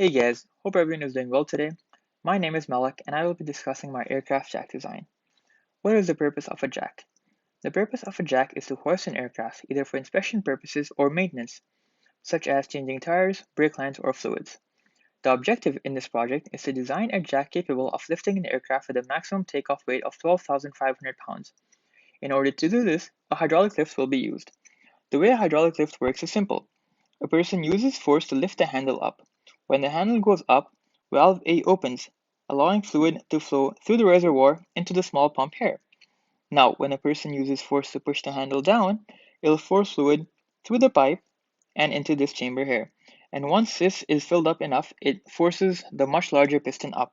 Hey guys, hope everyone is doing well today. My name is Malak and I will be discussing my aircraft jack design. What is the purpose of a jack? The purpose of a jack is to hoist an aircraft either for inspection purposes or maintenance, such as changing tires, brake lines, or fluids. The objective in this project is to design a jack capable of lifting an aircraft with a maximum takeoff weight of 12,500 pounds. In order to do this, a hydraulic lift will be used. The way a hydraulic lift works is simple. A person uses force to lift the handle up. When the handle goes up, valve A opens, allowing fluid to flow through the reservoir into the small pump here. Now, when a person uses force to push the handle down, it'll force fluid through the pipe and into this chamber here. And once this is filled up enough, it forces the much larger piston up.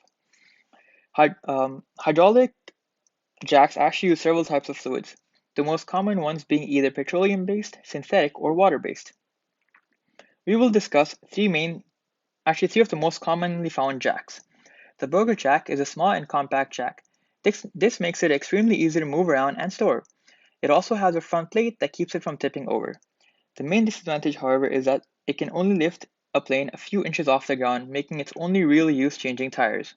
Hydraulic jacks actually use several types of fluids, the most common ones being either petroleum-based, synthetic, or water-based. We will discuss three of the most commonly found jacks. The Burger jack is a small and compact jack. This makes it extremely easy to move around and store. It also has a front plate that keeps it from tipping over. The main disadvantage, however, is that it can only lift a plane a few inches off the ground, making its only real use changing tires.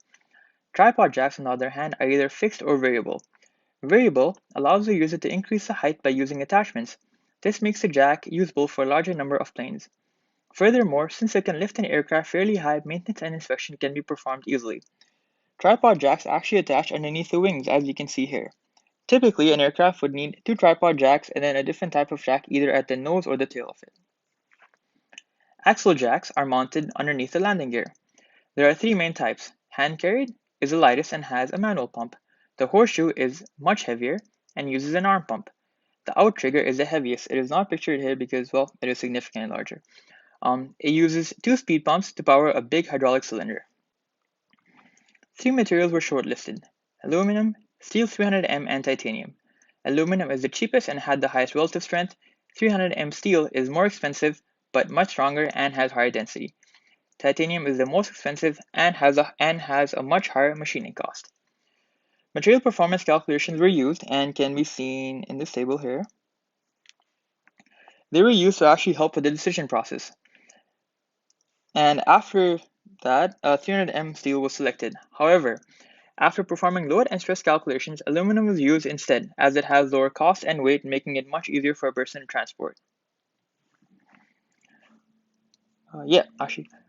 Tripod jacks, on the other hand, are either fixed or variable. Variable allows the user to increase the height by using attachments. This makes the jack usable for a larger number of planes. Furthermore, since it can lift an aircraft fairly high, maintenance and inspection can be performed easily. Tripod jacks actually attach underneath the wings, as you can see here. Typically, an aircraft would need two tripod jacks and then a different type of jack either at the nose or the tail of it. Axle jacks are mounted underneath the landing gear. There are three main types. Hand carried is the lightest and has a manual pump. The horseshoe is much heavier and uses an arm pump. The outrigger is the heaviest. It is not pictured here because, well, it is significantly larger. It uses two speed pumps to power a big hydraulic cylinder. Three materials were shortlisted: aluminum, steel 300M, and titanium. Aluminum is the cheapest and had the highest relative strength. 300M steel is more expensive but much stronger and has higher density. Titanium is the most expensive and has a much higher machining cost. Material performance calculations were used and can be seen in this table here. They were used to actually help with the decision process. And after that, 300M steel was selected. However, after performing load and stress calculations, aluminum was used instead, as it has lower cost and weight, making it much easier for a person to transport.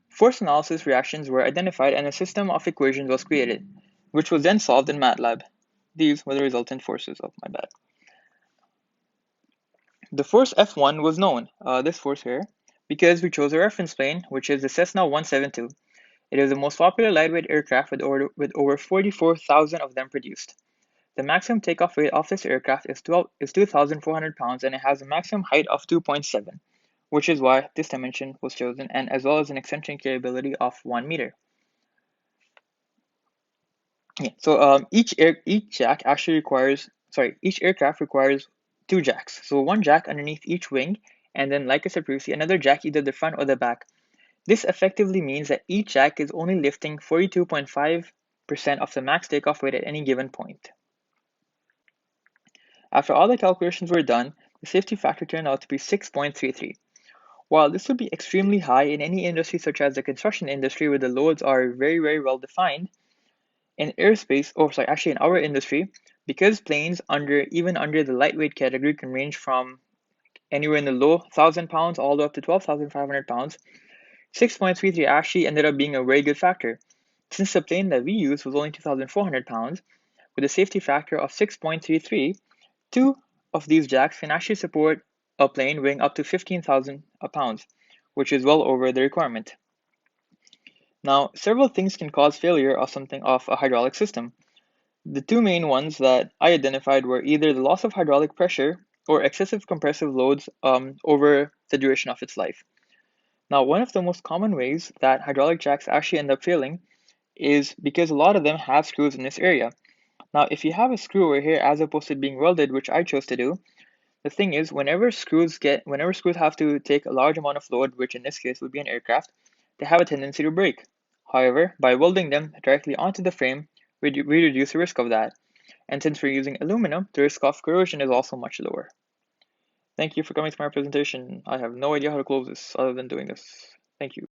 Force analysis reactions were identified and a system of equations was created, which was then solved in MATLAB. These were the resultant forces of my bad. The force F1 was known, this force here, because we chose a reference plane, which is the Cessna 172. It is the most popular lightweight aircraft with over 44,000 of them produced. The maximum takeoff weight of this aircraft is 2,400 pounds and it has a maximum height of 2.7, which is why this dimension was chosen, and as well as an extension capability of 1 meter. Each aircraft requires two jacks. So one jack underneath each wing, and then, like I said previously, another jack either the front or the back. This effectively means that each jack is only lifting 42.5% of the max takeoff weight at any given point. After all the calculations were done, the safety factor turned out to be 6.33. While this would be extremely high in any industry such as the construction industry where the loads are very, very well defined, in our industry, because planes even under the lightweight category can range from anywhere in the low 1,000 pounds all the way up to 12,500 pounds, 6.33 actually ended up being a very good factor. Since the plane that we used was only 2,400 pounds, with a safety factor of 6.33, two of these jacks can actually support a plane weighing up to 15,000 pounds, which is well over the requirement. Now, several things can cause failure of a hydraulic system. The two main ones that I identified were either the loss of hydraulic pressure or excessive compressive loads over the duration of its life. Now, one of the most common ways that hydraulic jacks actually end up failing is because a lot of them have screws in this area. Now, if you have a screw over here as opposed to being welded, which I chose to do, the thing is, whenever screws have to take a large amount of load, which in this case would be an aircraft, they have a tendency to break. However, by welding them directly onto the frame, we reduce the risk of that. And since we're using aluminum, the risk of corrosion is also much lower. Thank you for coming to my presentation. I have no idea how to close this other than doing this. Thank you.